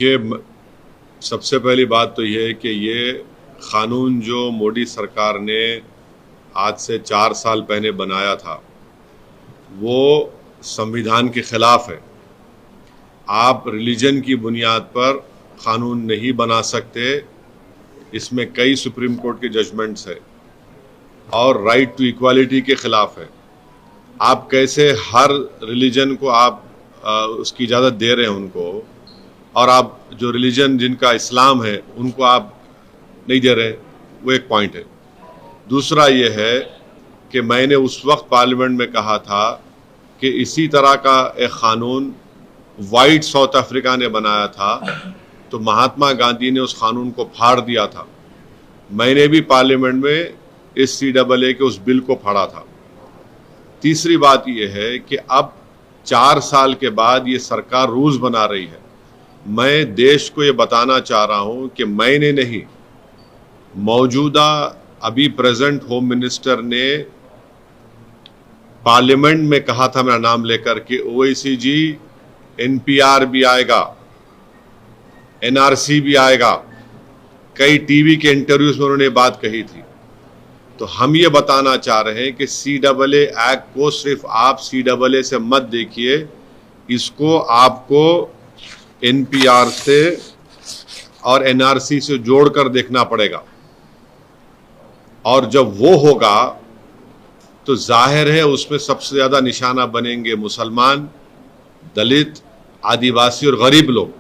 ये सबसे पहली बात तो ये है कि ये कानून जो मोदी सरकार ने आज से 4 साल पहले बनाया था वो संविधान के खिलाफ है। आप रिलीजन की बुनियाद पर कानून नहीं बना सकते। इसमें कई सुप्रीम कोर्ट के जजमेंट्स है और राइट टू इक्वालिटी के खिलाफ है। आप कैसे हर रिलीजन को आप उसकी इजाज़त दे रहे हैं उनको, और आप जो रिलीजन जिनका इस्लाम है उनको आप नहीं दे रहे, वो एक पॉइंट है। दूसरा ये है कि मैंने उस वक्त पार्लियामेंट में कहा था कि इसी तरह का एक क़ानून वाइट साउथ अफ्रीका ने बनाया था, तो महात्मा गांधी ने उस कानून को फाड़ दिया था। मैंने भी पार्लियामेंट में इस CAA के उस बिल को फाड़ा था। तीसरी बात यह है कि अब 4 साल के बाद ये सरकार रूल्स बना रही है। मैं देश को ये बताना चाह रहा हूं कि मैंने नहीं, मौजूदा अभी प्रेजेंट होम मिनिस्टर ने पार्लियामेंट में कहा था मेरा नाम लेकर कि OICG NPR भी आएगा, NRC भी आएगा। कई टीवी के इंटरव्यूज में उन्होंने बात कही थी। तो हम ये बताना चाह रहे हैं कि CAA एक्ट को सिर्फ आप CAA से मत देखिए, इसको आपको NPR से और NRC से जोड़कर देखना पड़ेगा। और जब वो होगा तो जाहिर है उसमें सबसे ज्यादा निशाना बनेंगे मुसलमान, दलित, आदिवासी और गरीब लोग।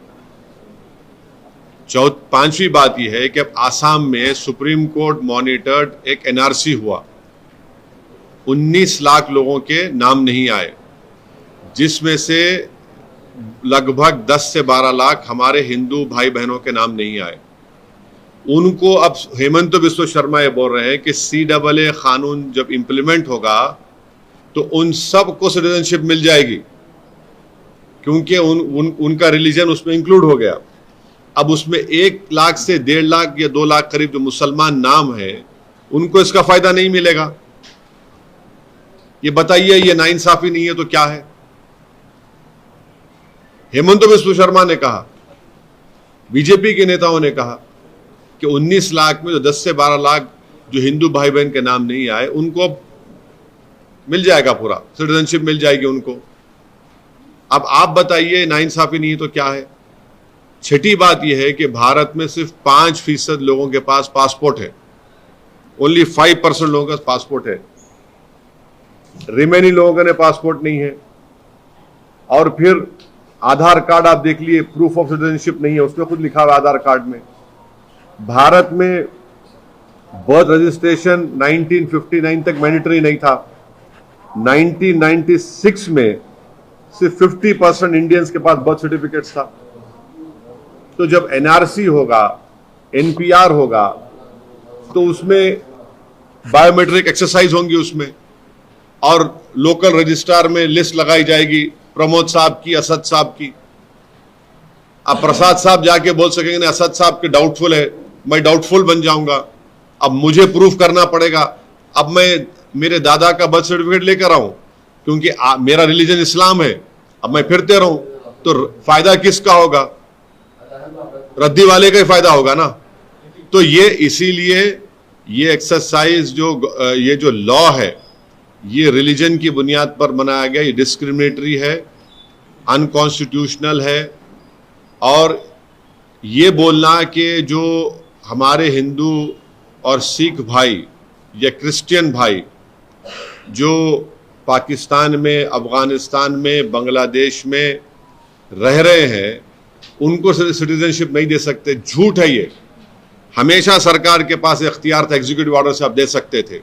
पांचवी बात यह है कि अब आसाम में सुप्रीम कोर्ट मॉनिटर्ड एक NRC हुआ। 19 लाख लोगों के नाम नहीं आए, जिसमें से लगभग 10 से 12 लाख हमारे हिंदू भाई बहनों के नाम नहीं आए। उनको अब हेमंत बिस्वा शर्मा ये बोल रहे हैं कि CAA कानून जब इंप्लीमेंट होगा तो उन सब को सिटीजनशिप मिल जाएगी, क्योंकि उनका रिलीजन उसमें इंक्लूड हो गया। अब उसमें 1 लाख से 1.5 लाख या 2 लाख करीब जो मुसलमान नाम है, उनको इसका फायदा नहीं मिलेगा। ये बताइए, ये नाइंसाफी नहीं है तो क्या है? हेमंत बिस्वा शर्मा ने कहा, बीजेपी के नेताओं ने कहा कि 19 लाख में जो 10 से 12 लाख जो हिंदू भाई बहन के नाम नहीं आए, उनको मिल जाएगा, पूरा सिटीजनशिप मिल जाएगी उनको। अब आप बताइए, नाइंसाफी नहीं है तो क्या है? छठी बात यह है कि भारत में सिर्फ 5% लोगों के पास पासपोर्ट है। ओनली 5% लोगों के पास पासपोर्ट है। रिमेनिंग लोगों के पासपोर्ट नहीं है। और फिर आधार कार्ड आप देख लिए, प्रूफ ऑफ सिटीजनशिप नहीं है, उसमें खुद लिखा हुआ आधार कार्ड में। भारत में बर्थ रजिस्ट्रेशन 1959 तक मैंडेटरी नहीं था। 1996 में सिर्फ 50% इंडियंस के पास बर्थ सर्टिफिकेट्स था। तो जब NRC होगा, NPR होगा, तो उसमें बायोमेट्रिक एक्सरसाइज होंगी उसमें, और लोकल रजिस्ट्रार में लिस्ट लगाई जाएगी प्रमोद साहब की, असद साहब की। अब प्रसाद साहब जाके बोल सकेंगे ना, असद साहब के डाउटफुल है, मैं डाउटफुल बन जाऊंगा। अब मुझे प्रूफ करना पड़ेगा। अब मैं मेरे दादा का बर्थ सर्टिफिकेट लेकर आऊं, क्योंकि मेरा रिलीजन इस्लाम है। अब मैं फिरते रहूं तो फायदा किसका होगा? रद्दी वाले का ही फायदा होगा ना। तो ये इसीलिए ये एक्सरसाइज ये जो लॉ है, ये रिलीजन की बुनियाद पर बनाया गया, ये डिस्क्रिमिनेटरी है, अनकॉन्स्टिट्यूशनल है। और ये बोलना कि जो हमारे हिंदू और सिख भाई या क्रिश्चियन भाई जो पाकिस्तान में, अफगानिस्तान में, बांग्लादेश में रह रहे हैं, उनको सिटीजनशिप नहीं दे सकते, झूठ है ये। हमेशा सरकार के पास इख्तियार था, एग्जीक्यूटिव ऑर्डर से आप दे सकते थे।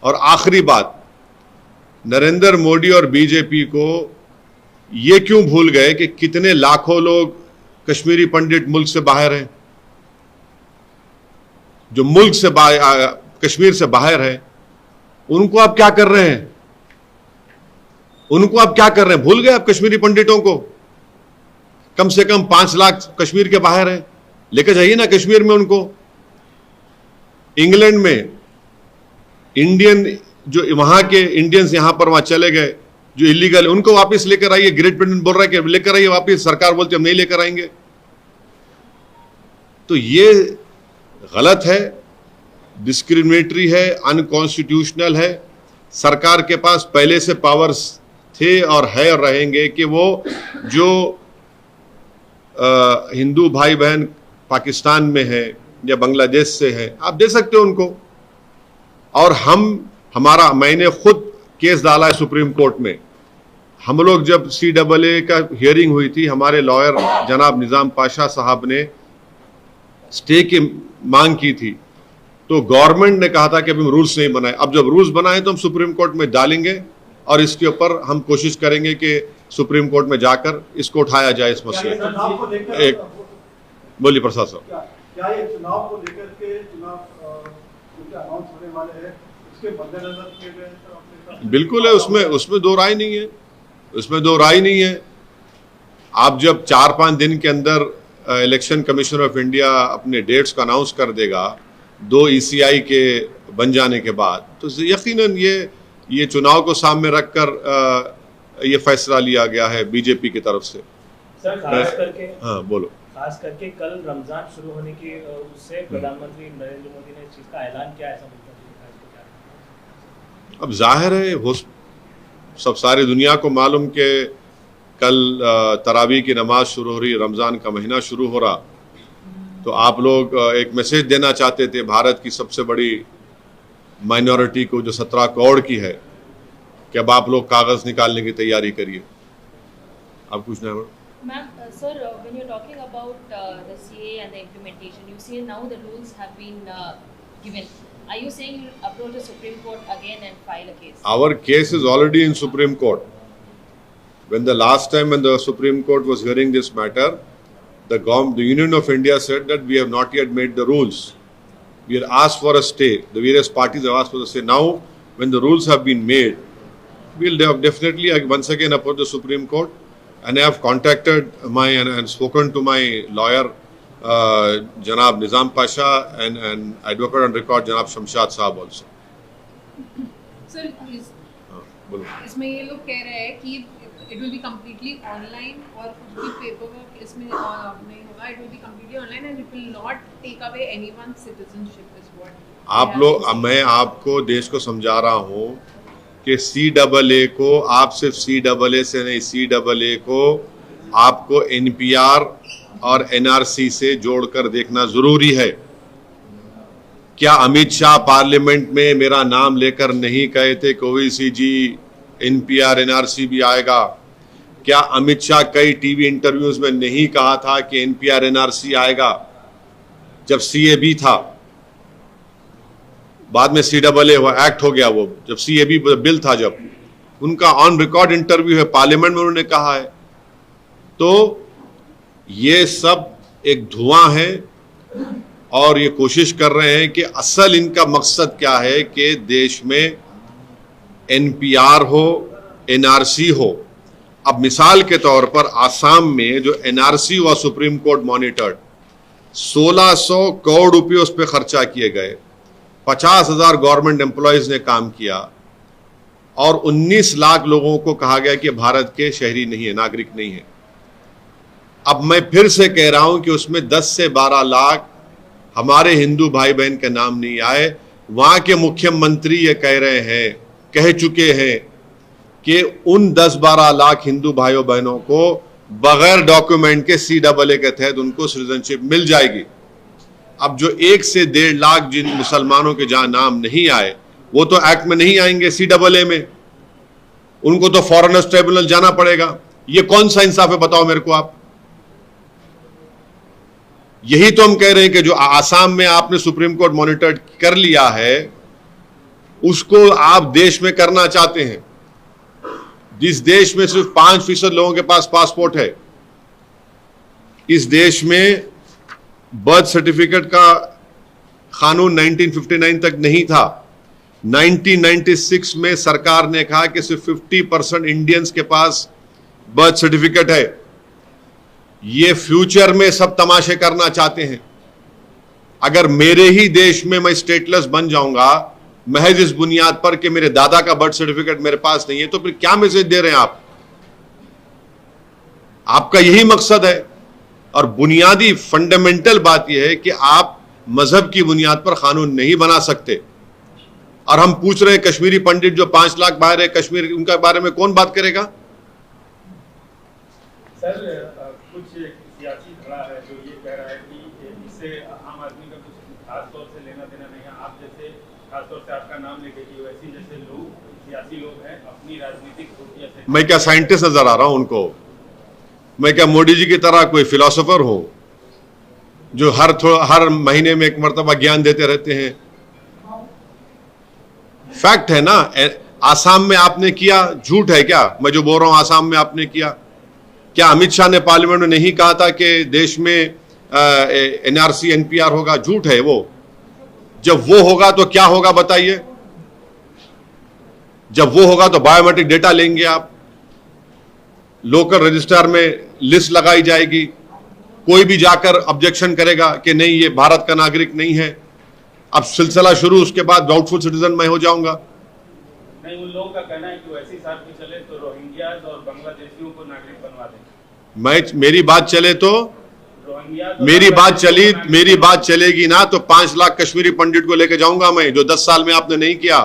और आखिरी बात, नरेंद्र मोदी और बीजेपी को ये क्यों भूल गए कि कितने लाखों लोग कश्मीरी पंडित मुल्क से बाहर हैं, जो मुल्क से कश्मीर से बाहर हैं, उनको आप क्या कर रहे हैं? उनको आप क्या कर रहे हैं? भूल गए आप कश्मीरी पंडितों को? कम से कम 5 लाख कश्मीर के बाहर हैं, लेकर जाइए ना कश्मीर में उनको। इंग्लैंड में इंडियन, जो वहां के इंडियंस यहां पर वहां चले गए, जो इलीगल, उनको वापस लेकर आइए। ग्रेट ब्रिटेन बोल रहा है कि लेकर आइए वापस, सरकार बोलती है हम नहीं लेकर आएंगे। तो ये गलत है, डिस्क्रिमिनेटरी है, अनकॉन्स्टिट्यूशनल है। सरकार के पास पहले से पावर्स थे और है और रहेंगे कि वो जो हिंदू भाई बहन पाकिस्तान में है या बांग्लादेश से है, आप दे सकते हो उनको। और मैंने खुद केस डाला है सुप्रीम कोर्ट में। हम लोग जब CAA का हियरिंग हुई थी, हमारे लॉयर जनाब निजाम पाशा साहब ने स्टे की मांग की थी, तो गवर्नमेंट ने कहा था कि अभी हम रूल्स नहीं बनाए। अब जब रूल्स बनाए तो हम सुप्रीम कोर्ट में डालेंगे और इसके ऊपर हम कोशिश करेंगे कि सुप्रीम कोर्ट में जाकर इसको उठाया जाए इस मसले को। एक बोलिए प्रसाद साहब। क्या ये चुनाव को लेकर के अनाउंस होने वाले हैं, उसके मद्देनजर किए गए? बिल्कुल है, उसमें दो राय नहीं है, उसमें दो राय नहीं है। आप जब 4-5 दिन के अंदर इलेक्शन कमीशन ऑफ इंडिया अपने डेट्स का अनाउंस कर देगा 2 ECI के बन जाने के बाद, तो यकीनन ये चुनाव को सामने रखकर ये फैसला लिया गया है बीजेपी की तरफ से। सर खास करके हाँ बोलो। खास करके कल रमजान शुरू होने की उससे प्रधानमंत्री नरेंद्र मोदी ने इस चीज का ऐलान किया, ऐसा बोलता है। अब जाहिर है वो सब सारी दुनिया को मालूम कि कल तरावी की नमाज शुरू हो रही, रमज़ान का महीना शुरू हो रहा, तो आप लोग एक मैसेज देना चाहते थे भारत की सबसे बड़ी माइनॉरिटी को जो 17 करोड़ की है कि अब आप लोग कागज़ निकालने की तैयारी करिए। आप कुछ ना Ma'am, sir, when you're talking about the CAA and the implementation, you say now the rules have been given. Are you saying you'll approach the Supreme Court again and file a case? Our case is already in Supreme Court. When the last time when the Supreme Court was hearing this matter, the Union of India said that we have not yet made the rules. We have asked for a stay. The various parties have asked for a stay. Now, when the rules have been made, we'll definitely once again approach the Supreme Court. And I have contacted and spoken to my lawyer, Janab Nizam Pasha, and advocate on record, Janab Shamshad Saab also. Sir, इसमें ये लोग कह रहे हैं कि it will be completely online और कुछ भी paperwork इसमें नहीं होगा. It will be completely online and it will not take away anyone's citizenship is what. मैं आपको देश को समझा रहा हूँ कि CAA को आप सिर्फ CAA से नहीं, CAA को आपको NPR और NRC से जोड़कर देखना जरूरी है। क्या अमित शाह पार्लियामेंट में मेरा नाम लेकर नहीं कहे थे कि ओवैसी जी NPR NRC भी आएगा? क्या अमित शाह कई टीवी इंटरव्यूज में नहीं कहा था कि NPR NRC आएगा जब CAB था? बाद में CAA हुआ, एक्ट हो गया वो, जब CAB बिल था, जब उनका ऑन रिकॉर्ड इंटरव्यू है पार्लियामेंट में, उन्होंने कहा है। तो ये सब एक धुआं है और ये कोशिश कर रहे हैं कि असल इनका मकसद क्या है कि देश में NPR हो, NRC हो। अब मिसाल के तौर पर आसाम में जो NRC हुआ सुप्रीम कोर्ट मॉनिटर्ड, 1600 करोड़ रुपये उस पर खर्चा किए गए, 50,000 गवर्नमेंट एम्प्लॉयज ने काम किया और 19 लाख लोगों को कहा गया कि भारत के शहरी नहीं है, नागरिक नहीं है। अब मैं फिर से कह रहा हूं कि उसमें 10 से 12 लाख हमारे हिंदू भाई बहन के नाम नहीं आए। वहां के मुख्यमंत्री ये कह चुके हैं कि उन 10-12 लाख हिंदू भाइयों बहनों को बगैर डॉक्यूमेंट के CAA के तहत उनको सिटीजनशिप मिल जाएगी। अब जो 1 से 1.5 लाख जिन मुसलमानों के जहां नाम नहीं आए, वो तो एक्ट में नहीं आएंगे CAA में, उनको तो फॉरेनर्स ट्रिब्यूनल जाना पड़ेगा। ये कौन सा इंसाफ है बताओ मेरे को आप? यही तो हम कह रहे हैं कि जो आसाम में आपने सुप्रीम कोर्ट मॉनिटर कर लिया है, उसको आप देश में करना चाहते हैं। जिस देश में सिर्फ 5% लोगों के पास पासपोर्ट है, इस देश में बर्थ सर्टिफिकेट का कानून 1959 तक नहीं था। 1996 में सरकार ने कहा कि सिर्फ 50% इंडियंस के पास बर्थ सर्टिफिकेट है। ये फ्यूचर में सब तमाशे करना चाहते हैं। अगर मेरे ही देश में मैं स्टेटलेस बन जाऊंगा महज इस बुनियाद पर कि मेरे दादा का बर्थ सर्टिफिकेट मेरे पास नहीं है, तो फिर क्या मैसेज दे रहे हैं आप? आपका यही मकसद है और बुनियादी फंडामेंटल बात यह है कि आप मजहब की बुनियाद पर कानून नहीं बना सकते। और हम पूछ रहे हैं कश्मीरी पंडित जो 5 लाख बाहर है कश्मीर, उनका बारे में कौन बात करेगा? सर कुछ सियासी खड़ा है जो ये कह रहा है कि इससे आम आदमी का कुछ खास तौर से लेना देना नहीं है। आप जैसे खास तौर से आपका नाम लेके कि वैसे जैसे लोग सियासी लोग हैं अपनी राजनीतिक रोटियां से। मैं क्या साइंटिस्ट नजर आ रहा हूं उनको? मैं क्या मोदी जी की तरह कोई फिलोसोफर हूं जो हर महीने में एक मर्तबा ज्ञान देते रहते हैं? फैक्ट है ना। आसाम में आपने किया, झूठ है क्या मैं जो बोल रहा हूं? आसाम में आपने किया क्या? अमित शाह ने पार्लियामेंट में नहीं कहा था कि देश में एनआरसी एनपीआर होगा? झूठ है वो। जब वो होगा तो क्या होगा बताइए? जब वो होगा तो बायोमेट्रिक डेटा लेंगे आप, लोकल रजिस्ट्रार में लिस्ट लगाई जाएगी, कोई भी जाकर ऑब्जेक्शन करेगा कि नहीं ये भारत का नागरिक नहीं है, अब सिलसिला शुरू, उसके बाद डाउटफुल सिटीजन मैं हो जाऊंगा। नहीं, उन लोगों का कहना है कि वैसी साथ में चले तो रोहिंग्याज और बांग्लादेशियों को नागरिक बनवा दें। मेरी बात चले तो मेरी बात चलेगी ना तो 5 लाख कश्मीरी पंडित को लेकर जाऊंगा मैं, जो 10 साल में आपने नहीं किया।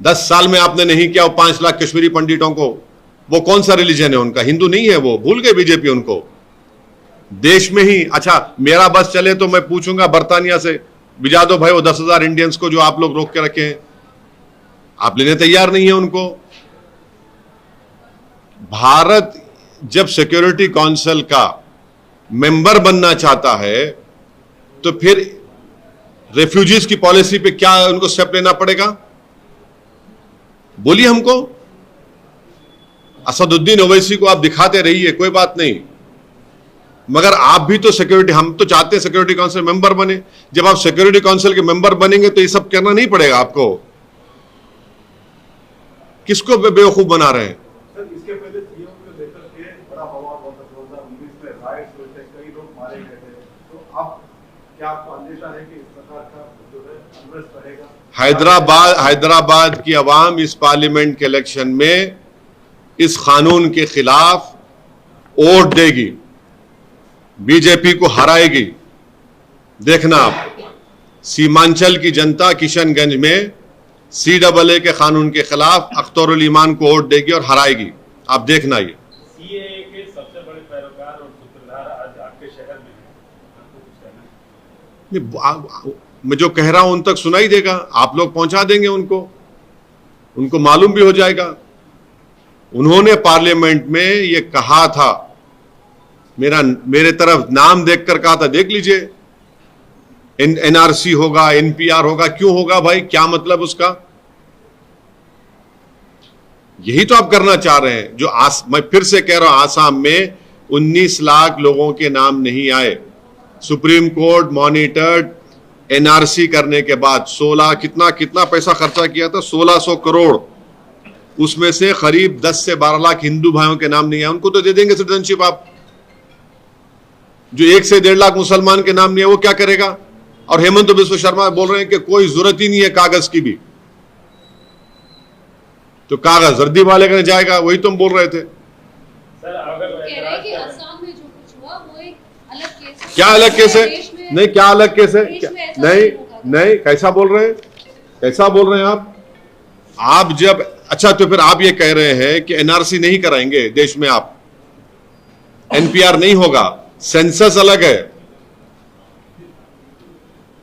10 साल में आपने नहीं किया वो 5 लाख कश्मीरी पंडितों को। वो कौन सा रिलीजन है उनका? हिंदू नहीं है वो, भूल गए बीजेपी उनको। देश में ही अच्छा मेरा बस चले तो मैं पूछूंगा बर्तानिया से, भिजा दो भाई वो 10,000 इंडियंस को जो आप लोग रोक के रखे हैं। आप लेने तैयार नहीं है उनको। भारत जब सिक्योरिटी काउंसिल का मेंबर बनना चाहता है तो फिर रेफ्यूजीज की पॉलिसी पे क्या उनको स्टेप लेना पड़ेगा? बोलिए हमको। असदुद्दीन ओवैसी को आप दिखाते रहिए, कोई बात नहीं, मगर आप भी तो सिक्योरिटी, हम तो चाहते हैं सिक्योरिटी काउंसिल मेंबर बने। जब आप सिक्योरिटी काउंसिल के मेंबर बनेंगे तो ये सब करना नहीं पड़ेगा आपको। किसको बेवकूफ बना रहे हैं? सर इसके पहले सीएम को लेकर के बड़ा बवाल हुआ था 2019 में, राइट्स हुए थे, कई लोग मारे गए थे। तो अब क्या आपको अंदेशा है कि इस प्रकार का जो है अनरेस्ट रहेगा? हैदराबाद की आवाम इस पार्लियामेंट के इलेक्शन में इस कानून के खिलाफ वोट देगी, बीजेपी को हराएगी। देखना आप, सीमांचल की जनता किशनगंज में CAA के कानून के खिलाफ अख्तरुल ईमान को वोट देगी और हराएगी। आप देखना ये। CAA के सबसे बड़े पैरोकार और सूत्रधार आज आपके शहर में हैं, आपको कुछ कहना है? मैं जो कह रहा हूं उन तक सुनाई देगा, आप लोग पहुंचा देंगे उनको मालूम भी हो जाएगा। उन्होंने पार्लियामेंट में ये कहा था, मेरे तरफ नाम देखकर कहा था, देख लीजिए NRC होगा, NPR होगा। क्यों होगा भाई? क्या मतलब उसका? यही तो आप करना चाह रहे हैं। जो मैं फिर से कह रहा हूं, आसाम में 19 लाख लोगों के नाम नहीं आए। सुप्रीम कोर्ट मॉनिटर्ड NRC करने के बाद 16 कितना पैसा खर्चा किया था? 1600 करोड़। उसमें से करीब 10 से 12 लाख हिंदू भाइयों के नाम नहीं आए। उनको तो दे देंगे सिटीजनशिप आप। जो 1 से 1.5 लाख मुसलमान के नाम नहीं है वो क्या करेगा? और हेमंत बिस्व शर्मा बोल रहे हैं कि कोई जरूरत ही नहीं है कागज की भी, तो कागज जर्दी वाले का जाएगा। वही तुम बोल रहे थे। सर अगर कह रहे हैं कि असम में जो कुछ हुआ वो एक अलग केस है। क्या अलग केस है? नहीं, क्या अलग केस है? नहीं, कैसा बोल रहे हैं? कैसा बोल रहे हैं आप जब अच्छा तो फिर आप ये कह रहे हैं कि NRC नहीं कराएंगे देश में, आप NPR नहीं होगा, सेंसस अलग है,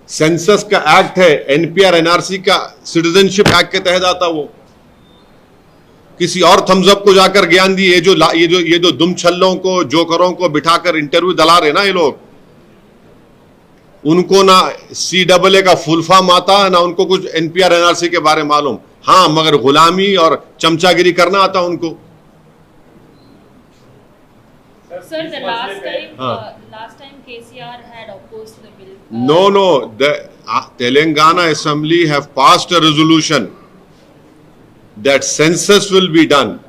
सेंसस का एक्ट है, NPR NRC का सिटीजनशिप एक्ट के तहत आता। वो किसी और थम्सअप को जाकर ज्ञान दिए। ये जो दुम छल्लों को, जोकरों को बिठाकर इंटरव्यू दिला रहे ना ये लोग, उनको ना CAA का फुल फॉर्म आता, ना उनको कुछ NPR NRC के बारे में मालूम। हाँ, मगर गुलामी और चमचागिरी करना आता उनको। Sir, the last time KCR had opposed the bill. No. The Telangana Assembly have passed a resolution that census will be done,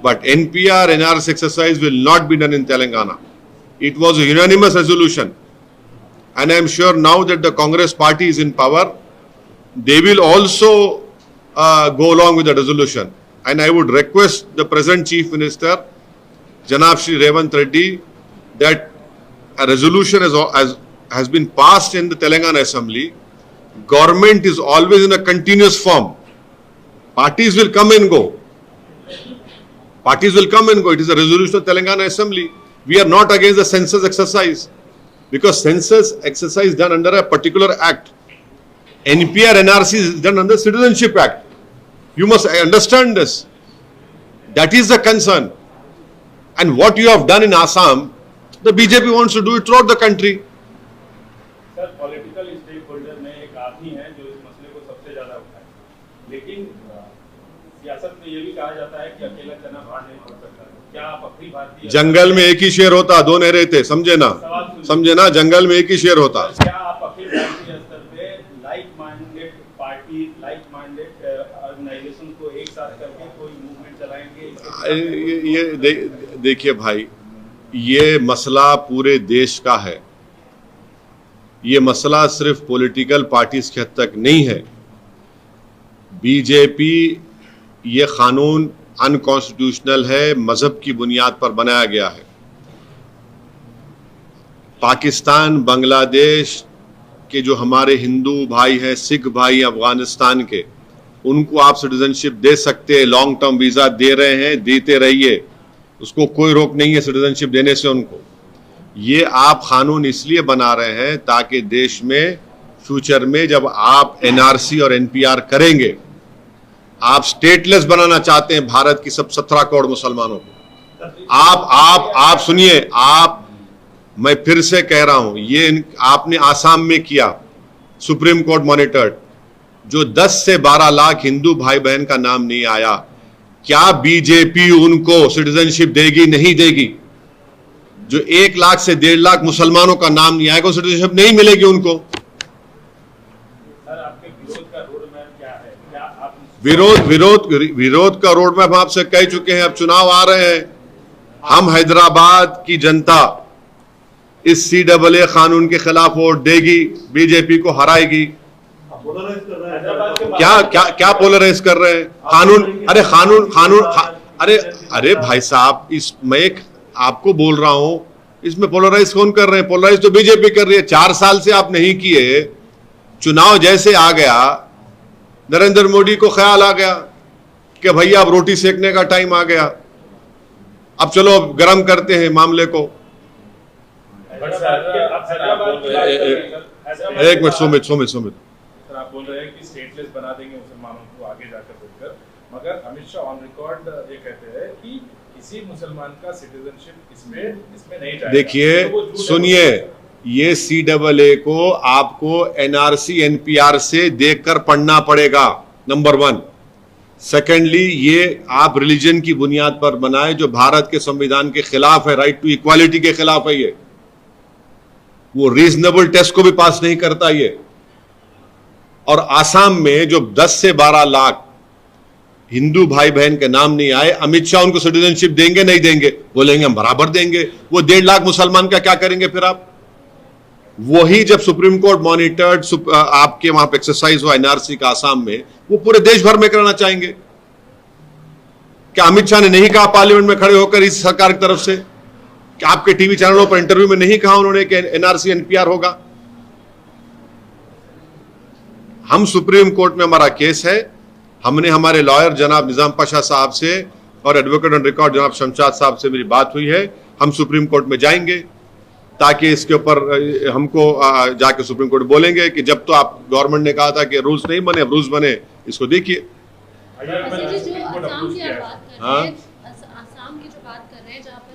but NPR NRC exercise will not be done in Telangana. It was a unanimous resolution, and I am sure now that the Congress party is in power, they will also go along with the resolution. And I would request the present Chief Minister Janab Shri Revant Reddy, that a resolution has been passed in the Telangana Assembly. Government is always in a continuous form. Parties will come and go. Parties will come and go. It is a resolution of Telangana Assembly. We are not against the census exercise, because census exercise is done under a particular act. NPR NRC is done under Citizenship Act. You must understand this. That is the concern. And what you have done in Assam, the BJP wants to do it throughout the country. Sir, political stake holder में एक आप ही हैं जो इस मसले को सबसे ज्यादा उठाए, लेकिन सियासत में ये भी कहा जाता है कि अकेला चना भार नहीं पड़ सकता। क्या आप अपनी भारतीय जंगल में एक ही शेर होता, दो नहीं रहते, समझे ना, जंगल में एक ही शेर होता। क्या आप अखिल भारतीय स्तर पे like minded party, like minded organisation को एक साथ करके कोई मूवमेंट चलाएंगे? ये देखिए भाई, ये मसला पूरे देश का है। ये मसला सिर्फ पॉलिटिकल पार्टीज के हद तक नहीं है। बीजेपी, ये कानून अनकॉन्स्टिट्यूशनल है, मजहब की बुनियाद पर बनाया गया है। पाकिस्तान, बांग्लादेश के जो हमारे हिंदू भाई हैं, सिख भाई अफगानिस्तान के, उनको आप सिटीजनशिप दे सकते हैं, लॉन्ग टर्म वीजा दे रहे हैं, देते रहिए, उसको कोई रोक नहीं है सिटीजनशिप देने से उनको। ये आप कानून इसलिए बना रहे हैं ताकि देश में फ्यूचर में जब आप एनआरसी और एनपीआर करेंगे, आप स्टेटलेस बनाना चाहते हैं भारत की सब 17 करोड़ मुसलमानों को। आप सुनिए, मैं फिर से कह रहा हूं, ये आपने आसाम में किया, सुप्रीम कोर्ट मॉनिटर्ड, जो 10 से 12 लाख हिंदू भाई बहन का नाम नहीं आया। क्या बीजेपी उनको सिटीजनशिप देगी? नहीं देगी। जो 1 लाख से 1.5 लाख मुसलमानों का नाम नहीं आएगा, सिटीजनशिप नहीं मिलेगी उनको। सर, आपके विरोध का रोड मैप क्या है? क्या आप विरोध का रोड मैप आपसे कह चुके हैं। अब चुनाव आ रहे हैं, हम हैदराबाद की जनता इस CAA कानून के खिलाफ वोट देगी, बीजेपी को हराएगी। क्या पोलराइज कर रहे हैं? कानून अरे भाई साहब, मैं आपको बोल रहा हूं, इसमें पोलराइज कौन कर रहे हैं? पोलराइज तो बीजेपी कर रही है। 4 साल से आप नहीं किए। चुनाव जैसे आ गया, नरेंद्र मोदी को ख्याल आ गया कि भैया अब रोटी सेकने का टाइम आ गया, अब चलो गर्म करते हैं मामले को। एक मिनट, सुमित सर, आप बोल रहे हैं कि स्टेटलेस बना देंगे मुसलमानों को आगे जाकर बोलकर, मगर अमित शाह ऑन रिकॉर्ड ये कहते हैं कि किसी मुसलमान का सिटीजनशिप इसमें नहीं जाएगा। देखिए, तो सुनिए, ये CAA को आपको NRC NPR से देखकर पढ़ना पड़ेगा, नंबर 1। सेकेंडली, ये आप रिलीजन की बुनियाद पर बनाए, जो भारत के संविधान के खिलाफ है, राइट टू इक्वालिटी के खिलाफ है। ये वो रीजनेबल टेस्ट को भी पास नहीं करता ये। और आसाम में जो 10 से 12 लाख हिंदू भाई बहन के नाम नहीं आए, अमित शाह उनको सिटीजनशिप देंगे? नहीं देंगे। बोलेंगे हम बराबर देंगे। वो 1.5 लाख मुसलमान का क्या करेंगे फिर आप? वही जब सुप्रीम कोर्ट मॉनिटर्ड आपके वहां पे एक्सरसाइज हुआ NRC का आसाम में, वो पूरे देश भर में कराना चाहेंगे। क्या अमित शाह ने नहीं कहा पार्लियामेंट में खड़े होकर इस सरकार की तरफ से? क्या आपके टीवी चैनलों पर इंटरव्यू में नहीं कहा उन्होंने कि NRC NPR होगा? हम सुप्रीम कोर्ट में, हमारा केस है, हमने हमारे लॉयर जनाब निजाम पाशा साहब से और एडवोकेट ऑन रिकॉर्ड जनाब शमशाद साहब से मेरी बात हुई है। हम सुप्रीम कोर्ट में जाएंगे ताकि इसके ऊपर हमको जाके सुप्रीम कोर्ट बोलेंगे कि जब तो आप गवर्नमेंट ने कहा था कि रूल्स नहीं बने, अब रूल्स बने, इसको देखिए। आसाम की जो बात कर रहे हैं, जहाँ पर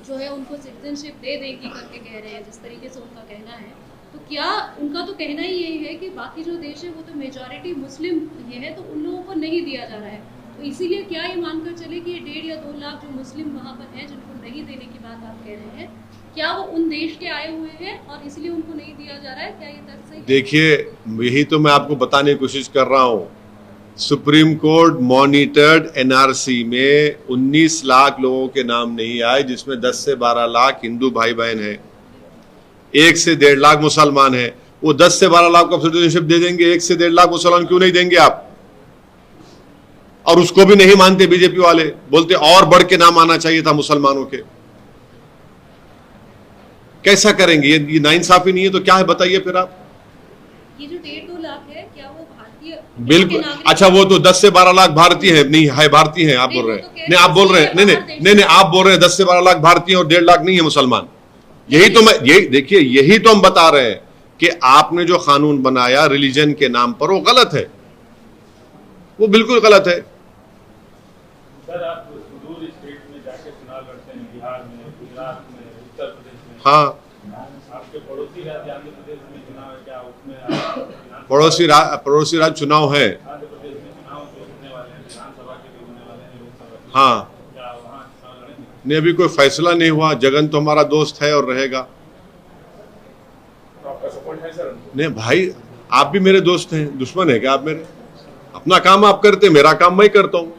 जो है उनको सिटीजनशिप दे देंगी करके कह रहे हैं, जिस तरीके से उनका कहना है, तो क्या उनका तो कहना ही यही है कि बाकी जो देश है वो तो मेजॉरिटी मुस्लिम ये है, तो उन लोगों को नहीं दिया जा रहा है। तो इसीलिए क्या ये मानकर चले कि 1.5 या 2 लाख जो मुस्लिम वहाँ पर हैं जिनको नहीं देने की बात आप कह रहे हैं, क्या वो उन देश के आए हुए हैं और इसलिए उनको नहीं दिया जा रहा है? क्या ये तर्क सही है? देखिए, यही तो मैं आपको बताने की कोशिश कर रहा हूँ। सुप्रीम कोर्ट मॉनिटर्ड NRC में 19 लाख लोगों के नाम नहीं आए, जिसमें 10 से 12 लाख हिंदू भाई बहन हैं, 1 से 1.5 लाख मुसलमान हैं। वो 10 से 12 लाख को सिटीजनशिप दे देंगे, 1 से 1.5 लाख मुसलमान क्यों नहीं देंगे आप? और उसको भी नहीं मानते बीजेपी वाले, बोलते और बढ़ के नाम आना चाहिए था मुसलमानों के। कैसा करेंगे? ये नाइंसाफी नहीं है तो क्या है बताइए फिर आप। ये जो 1.5-2 लाख है, क्या वो भारतीय बिल्कुल। अच्छा, वो तो 10 से 12 लाख भारतीय है, नहीं है भारतीय है, आप बोल रहे हैं। नहीं, आप बोल रहे हैं, नहीं, आप बोल रहे हैं 10 से 12 लाख भारतीय और 1.5 लाख नहीं है मुसलमान। यही तो मैं, यही देखिए, यही तो हम बता रहे हैं कि आपने जो कानून बनाया रिलीजन के नाम पर, वो गलत है, वो बिल्कुल गलत है। सर, आप सुदूर स्टेट में जाके चुनाव लड़ते हैं, बिहार में, गुजरात में, उत्तर प्रदेश में। हाँ, आपके पड़ोसी राज्य आंध्र प्रदेश में चुनाव है, क्या उसमें पड़ोसी राज्य चुनाव है? आंध्र प्रदेश में चुनाव जो होने वाले हैं, विधानसभा के भी होने वाले हैं, लोकसभा के। हाँ, क्या वहाँ चुनाव लड़ेंगे? नहीं, अभी कोई फैसला नहीं हुआ। जगन तो हमारा दोस्त है और रहेगा। तो आपका सपोर्ट है सर? नहीं भाई, आप भी मेरे दोस्त हैं, दुश्मन है क्या आप मेरे? अपना काम आप करते, मेरा काम मैं करता हूँ।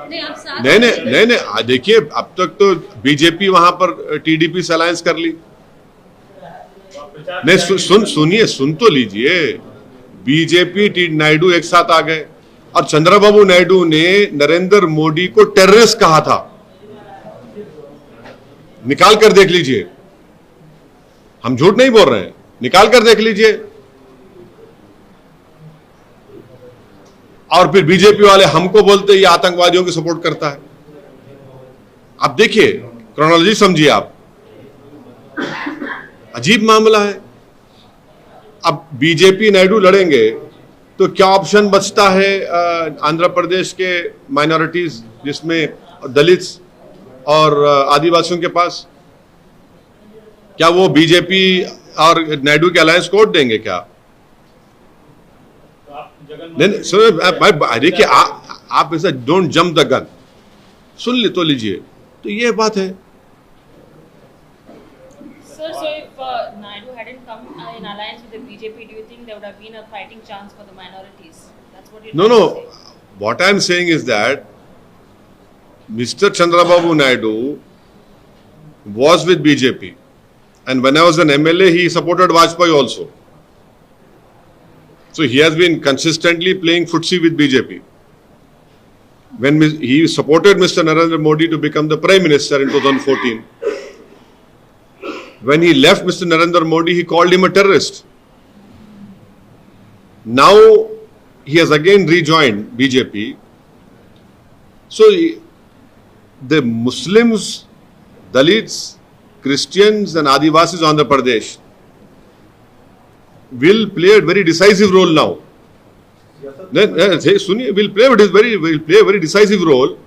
नहीं, आप साथ नहीं नहीं नहीं नहीं, देखिए अब तक तो बीजेपी वहां पर टीडीपी से अलायंस कर ली। नहीं, सुनिए, सुन तो लीजिए। बीजेपी नायडू एक साथ आ गए और चंद्रबाबू नायडू ने नरेंद्र मोदी को टेररिस्ट कहा था। निकाल कर देख लीजिए, हम झूठ नहीं बोल रहे हैं, निकाल कर देख लीजिए। और फिर बीजेपी वाले हमको बोलते ये आतंकवादियों की सपोर्ट करता है। अब देखिए, क्रोनोलॉजी समझिए आप, अजीब मामला है। अब बीजेपी नायडू लड़ेंगे तो क्या ऑप्शन बचता है आंध्र प्रदेश के माइनॉरिटीज, जिसमें दलित्स और आदिवासियों के पास? क्या वो बीजेपी और नायडू के अलायंस को वोट देंगे क्या? नहीं, सुनो, देखिए, आप ऐसा डोंट जंप द गन, सुन ले तो लीजिए। तो ये बात है। Sir, so if Naidu hadn't come in alliance with the BJP, do you think there would have been a fighting chance for the minorities? That's what you're No, trying no. to say. What I'm saying is that Mr. Chandrababu Naidu was with BJP, and when I was an MLA, he supported Vajpayee also. So he has been consistently playing footsie with BJP. When he supported Mr. Narendra Modi to become the Prime Minister in 2014, when he left Mr. Narendra Modi, he called him a terrorist. Now he has again rejoined BJP. So the Muslims, Dalits, Christians and Adivasis of Andhra Pradesh will play a very decisive role now. Sunni will play a very decisive role.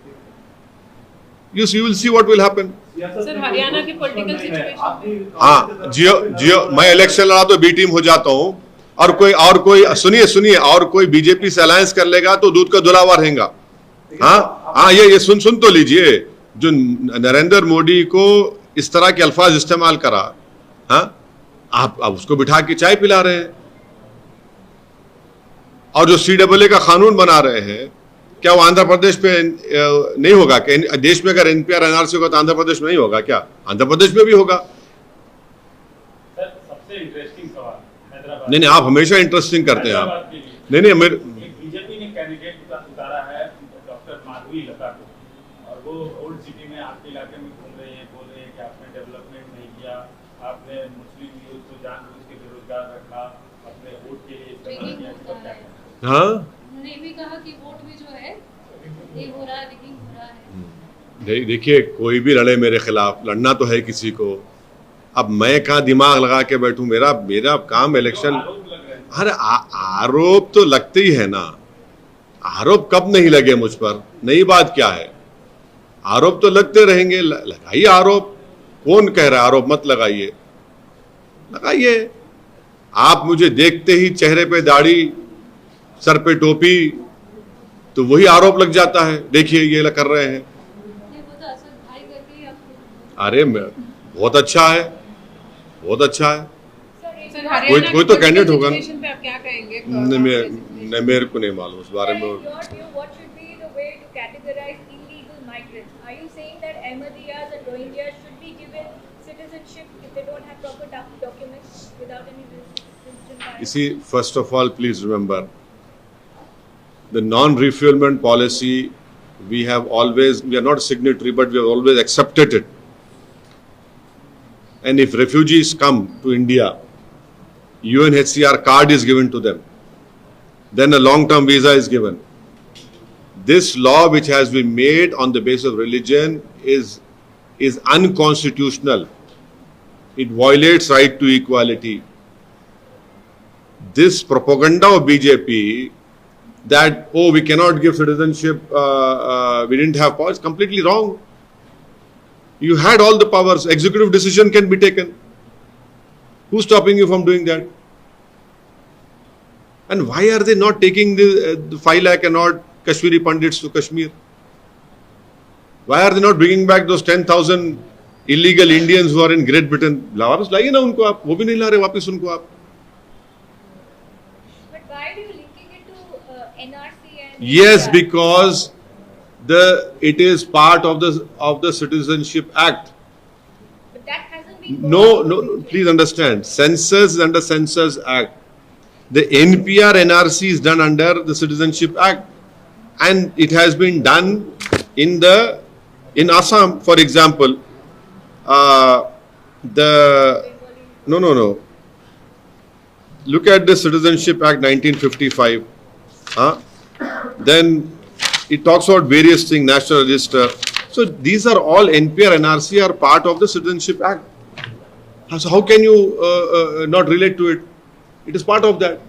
You will see what will happen. Sir, Haryana की political situation. हाँ, जियो मैं election लड़ा तो B team हो जाता हूँ, और कोई सुनिए और कोई बीजेपी से अलायंस कर लेगा तो दूध का दुलावा रहेगा। हाँ, ये सुन तो लीजिए। जो नरेंद्र मोदी को इस तरह के अल्फाज इस्तेमाल करा, हाँ, आप उसको बिठा के चाय पिला रहे हैं। और जो CAA का कानून बना रहे हैं, क्या वो आंध्र प्रदेश पे नहीं होगा? कि देश में अगर NPR NRC होगा तो आंध्र प्रदेश में नहीं होगा क्या? आंध्र प्रदेश में भी होगा। सर, सबसे इंटरेस्टिंग सवाल हैदराबाद। नहीं, आप हमेशा इंटरेस्टिंग करते हैं आप। नहीं, बीजेपी ने कैंडिडेट उतारा है डॉक्टर माधवी लता को, और वो ओल्ड सिटी में आपके इलाके में घूम रही है, बोल रही है कि आपने डेवलपमेंट नहीं किया, आपने मुस्लिम यूथ को जानबूझ के बेरोजगार रखा, अपने वोट के लिए इस्तेमाल किया। हाँ, उन्होंने भी कहा कि वोट भी जो है ये हो रहा है, रिगिंग हो रहा है। देखिए, कोई भी लड़े मेरे खिलाफ, लड़ना तो है किसी को। अब मैं कहाँ दिमाग लगा के बैठूं? मेरा काम इलेक्शन। अरे आरोप तो लगते ही है ना। आरोप कब नहीं लगे मुझ पर? नई बात क्या है? आरोप तो लगते रहेंगे। लगाइए आरोप। कौन कह रहा है आरोप मत लगाइए? लगाइए। आप मुझे देखते ही चेहरे पे दाढ़ी, सर पे टोपी, तो वही आरोप लग जाता है। देखिए ये कर रहे हैं। अरे बहुत अच्छा है, बहुत अच्छा है। कोई तो कैंडिडेट होगा। पे आप क्या कहेंगे? मेरे को नहीं मालूम उस बारे में। You see, first of all, please remember, the non-refoulement policy, we are not a signatory, but we have always accepted it. And if refugees come to India, UNHCR card is given to them. Then a long-term visa is given. This law, which has been made on the basis of religion, is unconstitutional. It violates right to equality. This propaganda of BJP that, oh, we cannot give citizenship, we didn't have power, is completely wrong. You had all the powers. Executive decision can be taken. Who's stopping you from doing that? And why are they not taking the 5 lakh and odd Kashmiri Pandits to Kashmir? Why are they not bringing back those 10,000 illegal Indians who are in Great Britain? वापस लाइए ना उनको आप, वो भी नहीं ला रहे वापस उनको आप. But why are you linking it to NRC and? Yes, because it is part of the Citizenship Act. But that hasn't been. No, please understand. Census is under Census Act. The NPR NRC is done under the Citizenship Act, and it has been done in Assam, for example. No. Look at the Citizenship Act 1955. Then it talks about various things, National Register. So these are all NPR, NRC are part of the Citizenship Act. So how can you not relate to it? It is part of that.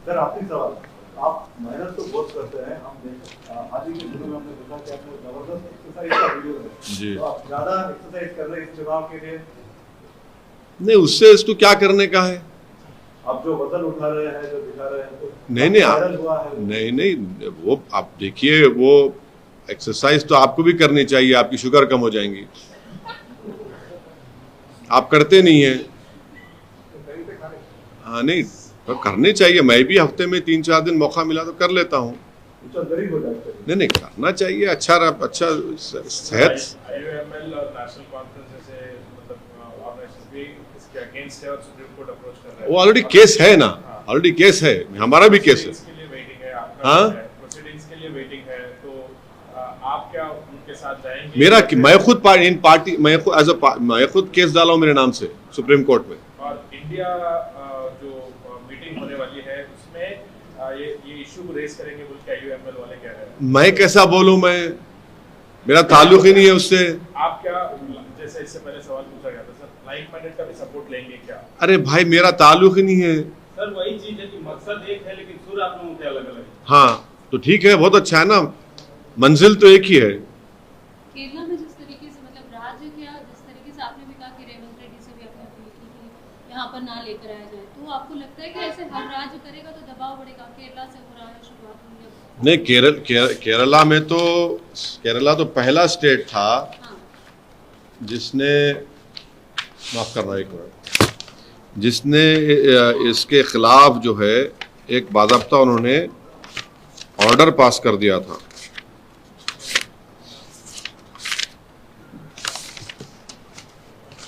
Sir आखिरी सवाल, आप मेहनत तो बहुत करते हैं, हम आज ही के दिनों में हमने देखा कि आपने जबरदस्त एक्सरसाइज का वीडियो है जी। तो आप ज्यादा एक्सरसाइज कर रहे हैं इस चुनाव के लिए? नहीं, उससे इसको क्या करने का है? आप जो वजन उठा रहे हैं, जो दिखा रहे हैं, तो नहीं वायरल हुआ है। नहीं, वो आप देखिए, वो एक्सरसाइज तो आपको भी करनी चाहिए, आपकी शुगर कम हो जाएंगी. आप करते नहीं है. हाँ, नहीं तो करने चाहिए. मैं भी हफ्ते में 3-4 दिन मौका मिला तो कर लेता हूँ. नहीं, करना चाहिए. अच्छा सेहत. IUML और नेशनल कॉन्फ्रेंस जैसे मतलब ऑर्गेनाइजेशंस भी इसके अगेंस्ट है और सुप्रीम कोर्ट अप्रोच कर रहा है. वो ऑलरेडी केस है ना, ऑलरेडी केस है, हमारा भी केस है. इसके लिए वेटिंग है, आपका प्रोसीडिंग्स के लिए वेटिंग है, तो आप क्या उनके साथ जाएंगे? मैं खुद केस डाला हूँ मेरे नाम से सुप्रीम कोर्ट में. और इंडिया जो मीटिंग होने वाली है उसमें ये इशू को रेस करेंगे बोल के IUML वाले कह रहे हैं. मैं कैसा बोलूं? मेरा ताल्लुक ही नहीं है उससे. आप क्या, जैसे इससे पहले सवाल पूछा गया था सर, लाइक माइंडेड का भी सपोर्ट लेंगे क्या? अरे भाई, मेरा ताल्लुक ही नहीं है. सर वही चीज है कि मकसद एक है लेकिन सुर आप लोगों के अलग अलग. हाँ, तो ठीक है, बहुत अच्छा है ना, मंजिल तो एक ही है. केरला में जिस तरीके से मतलब राज्य क्या, जिस तरीके से आपने भी कहा कि रेवंत रेड्डी से भी अपने अपील की कि यहाँ पर ना लेकर आया जाए, तो आपको लगता है कि ऐसे हर राज्य करेगा तो दबाव बढ़ेगा? केरला से हो रहा है शुरुआत हुई. नहीं, केरला तो पहला स्टेट था जिसने, माफ करना एक मिनट, जिसने इसके खिलाफ जो है एक बाज़ाब्ता उन्होंने ऑर्डर पास कर दिया था.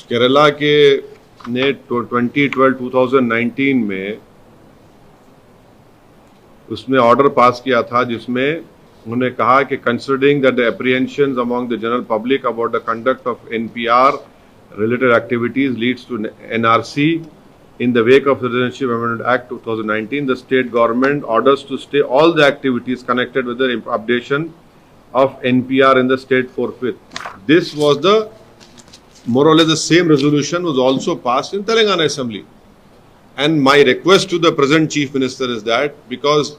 केरला के ने 2019 में उसने ऑर्डर पास किया था जिसमें उन्होंने कहा कि considering that the apprehensions among the general public about the conduct of NPR related activities leads to NRC. In the wake of Citizenship Amendment Act 2019, the state government orders to stay all the activities connected with the updation of NPR in the state forthwith. This was more or less the same resolution was also passed in Telangana Assembly. And my request to the present Chief Minister is that, because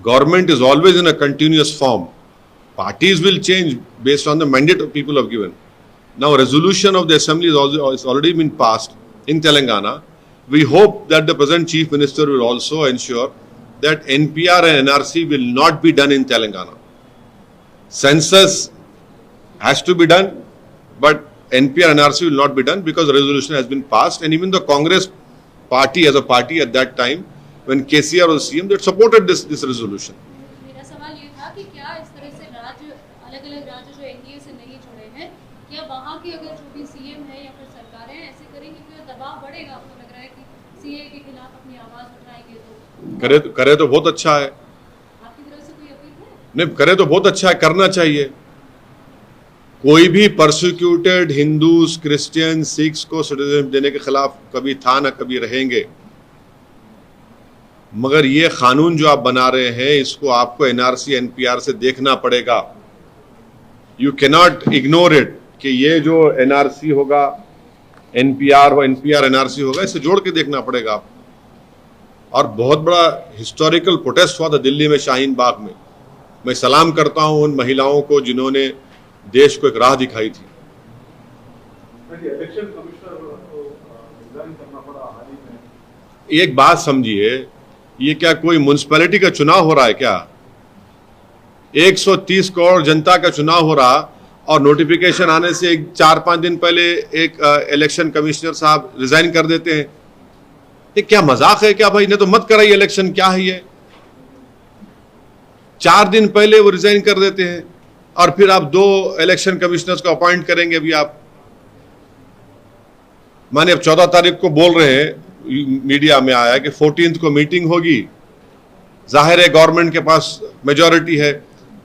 government is always in a continuous form, parties will change based on the mandate people have given. Now, a resolution of the Assembly is already been passed in Telangana. We hope that the present Chief Minister will also ensure that NPR and NRC will not be done in Telangana. Census has to be done, but NPR and NRC will not be done because the resolution has been passed. And even the Congress party as a party at that time, when KCR was CM, that supported this resolution. मेरा सवाल ये था कि क्या इस तरह से राज्य, अलग-अलग राज्य जो NDA से नहीं जुड़े हैं, क्या वहाँ के अगर जो भी CM है या फिर सरकारें ऐसे करेंगे, क्या दबाव बढ़ेगा? आपको लग रहा है कि CA के खिलाफ अपनी आवाज उठाएंगे तो? करे तो बहुत अच्छा है. नहीं करे तो बहुत अच्छा है, करना चाहिए। कोई भी परसिक्यूटेड हिंदूज, क्रिश्चियन, सिख्स को सिटीजनशिप देने के खिलाफ कभी था ना कभी रहेंगे, मगर ये कानून जो आप बना रहे हैं इसको आपको एनआरसी एनपीआर से देखना पड़ेगा। यू कैनॉट इग्नोर इट कि ये जो एनआरसी होगा, एनपीआर हो, एनपीआर एनआरसी होगा, इसे जोड़ के देखना पड़ेगा। और बहुत बड़ा हिस्टोरिकल प्रोटेस्ट हुआ था दिल्ली में, शाहीन बाग में। मैं सलाम करता हूं उन महिलाओं को जिन्होंने देश को एक राह दिखाई थी। इलेक्शन कमिश्नर को रिजाइन करना पड़ा हाल ही में। एक बात समझिए, ये क्या कोई म्युनिसिपैलिटी का चुनाव हो रहा है क्या? 130 करोड़ जनता का चुनाव हो रहा और नोटिफिकेशन आने से 4-5 दिन पहले एक इलेक्शन कमिश्नर साहब रिजाइन कर देते हैं। ये क्या मजाक है क्या भाई? ने तो मत कराइए इलेक्शन, क्या है ये? 4 दिन पहले वो रिजाइन कर देते हैं और फिर आप 2 इलेक्शन कमिश्नर्स को अपॉइंट करेंगे अभी आप। माने अब 14 तारीख को बोल रहे हैं, मीडिया में आया कि 14th को मीटिंग होगी। जाहिर है गवर्नमेंट के पास मेजॉरिटी है।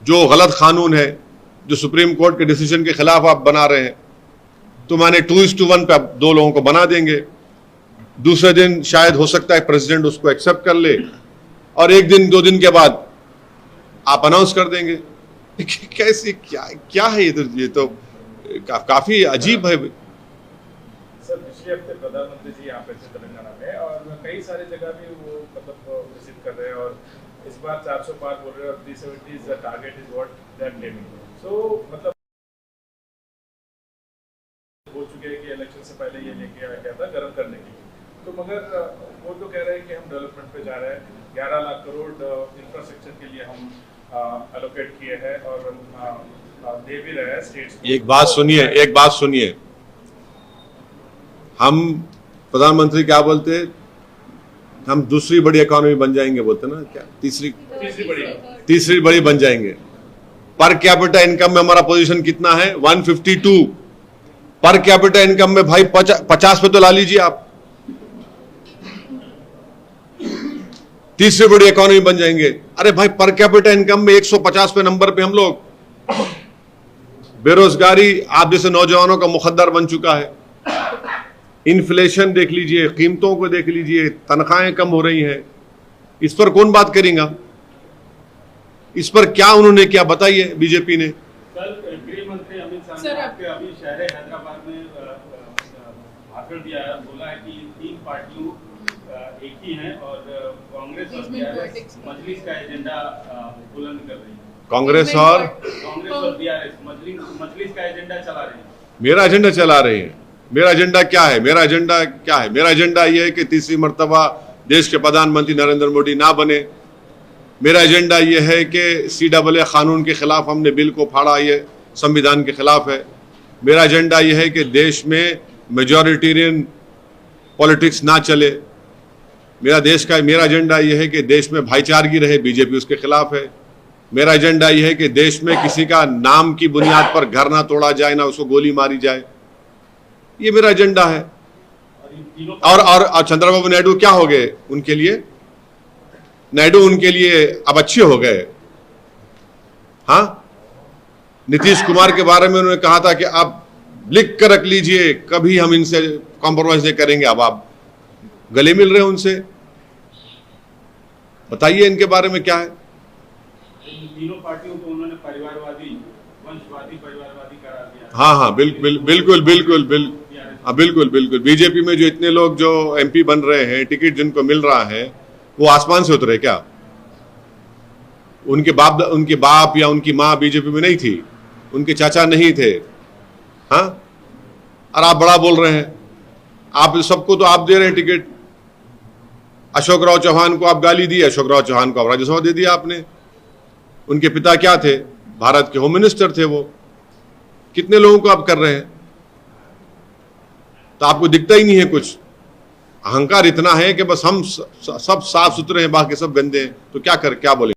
जो गलत कानून है, जो सुप्रीम कोर्ट के डिसीजन के खिलाफ आप बना रहे हैं, तो माने 2:1 पे आप 2 लोगों को बना देंगे। दूसरे दिन शायद हो सकता है प्रेसिडेंट उसको एक्सेप्ट कर ले और 1 दिन 2 दिन के बाद आप अनाउंस कर देंगे। कैसे क्या है ये तो काफी अजीब है। सर, पिछले हफ्ते प्रधानमंत्री जी यहाँ पे थे तेलंगाना में और कई सारी जगह भी वो मतलब विजिट कर रहे हैं और इस बार 400 पार बोल रहे हैं और 370 is the target is what they are claiming. So मतलब हो चुके हैं कि इलेक्शन से पहले ये लेके आया गया था गर्म करने के लिए, तो मगर वो तो कह रहे हैं कि हम डेवलपमेंट पे जा रहे हैं, 11 लाख करोड़ इंफ्रास्ट्रक्चर के लिए हम एलोकेट किए हैं और दे भी रहे हैं स्टेट्स। एक बात सुनिए, हम प्रधानमंत्री क्या बोलते, हम दूसरी बड़ी इकोनॉमी बन जाएंगे बोलते ना, क्या तीसरी बड़ी बन जाएंगे। पर कैपिटा इनकम में हमारा पोजीशन कितना है? 152 पर कैपिटा इनकम में। भाई 50 पे तो ला लीजिए आप, तीसरी बड़ी इकोनॉमी बन जाएंगे। अरे भाई पर कैपिटा इनकम में 150 पे नंबर पे हम लोग। बेरोजगारी आप जैसे नौजवानों का मुखद्दर बन चुका है। इन्फ्लेशन देख लीजिए, कीमतों को देख लीजिए, तनख्वाहें कम हो रही हैं। इस पर कौन बात करेगा? इस पर क्या उन्होंने क्या बताइए बीजेपी ने? कल गृह मंत्री अमित शाह ने आपके अभी शहर हैदराबाद में भाषण दिया है, बोला है कि 3 पार्टियों एक ही हैं और कांग्रेस और बीआरएस मजलिस का एजेंडा बुलंद कर रही है। कांग्रेस और बीआरएस मजलिस का एजेंडा चला रही है। मेरा एजेंडा चला रही है। मेरा एजेंडा क्या है? मेरा एजेंडा यह है कि तीसरी मर्तबा देश के प्रधानमंत्री नरेंद्र मोदी ना बने। मेरा एजेंडा यह है कि CAA कानून के खिलाफ हमने बिल को फाड़ा, ये संविधान के खिलाफ है। मेरा एजेंडा यह है कि देश में मेजॉरिटेरियन पॉलिटिक्स ना चले। मेरा एजेंडा यह है कि देश में भाईचारगी रहे, बीजेपी उसके खिलाफ है। मेरा एजेंडा यह है कि देश में किसी का नाम की बुनियाद पर घर ना तोड़ा जाए, ना उसको गोली मारी जाए। ये मेरा एजेंडा है। और चंद्रबाबू नायडू क्या हो गए उनके लिए? नायडू उनके लिए अब अच्छे हो गए। हाँ, नीतीश कुमार के बारे में उन्होंने कहा था कि आप लिख कर रख लीजिए, कभी हम इनसे कॉम्प्रोमाइज नहीं करेंगे। अब आप गले मिल रहे हैं उनसे। बताइए इनके बारे में क्या है? तीनों पार्टियों को उन्होंने परिवारवादी, वंशवादी, परिवारवादी करार दिया। हाँ, बिल्कुल। बीजेपी में जो इतने लोग जो MP बन रहे हैं, टिकट जिनको मिल रहा है, वो आसमान से उतरे क्या? उनके बाप या उनकी माँ बीजेपी में नहीं थी, उनके चाचा नहीं थे। हाँ, और आप बड़ा बोल रहे हैं। आप सबको तो आप दे रहे हैं टिकट। अशोक राव चौहान को आप गाली दी, अशोक राव चौहान को आप राज्यसभा दे दिया आपने। उनके पिता क्या थे? भारत के होम मिनिस्टर थे वो। कितने लोगों को आप कर रहे हैं? तो आपको दिखता ही नहीं है कुछ। अहंकार इतना है कि बस हम सब साफ सुथरे हैं, बाकी सब गंदे हैं। तो क्या बोले?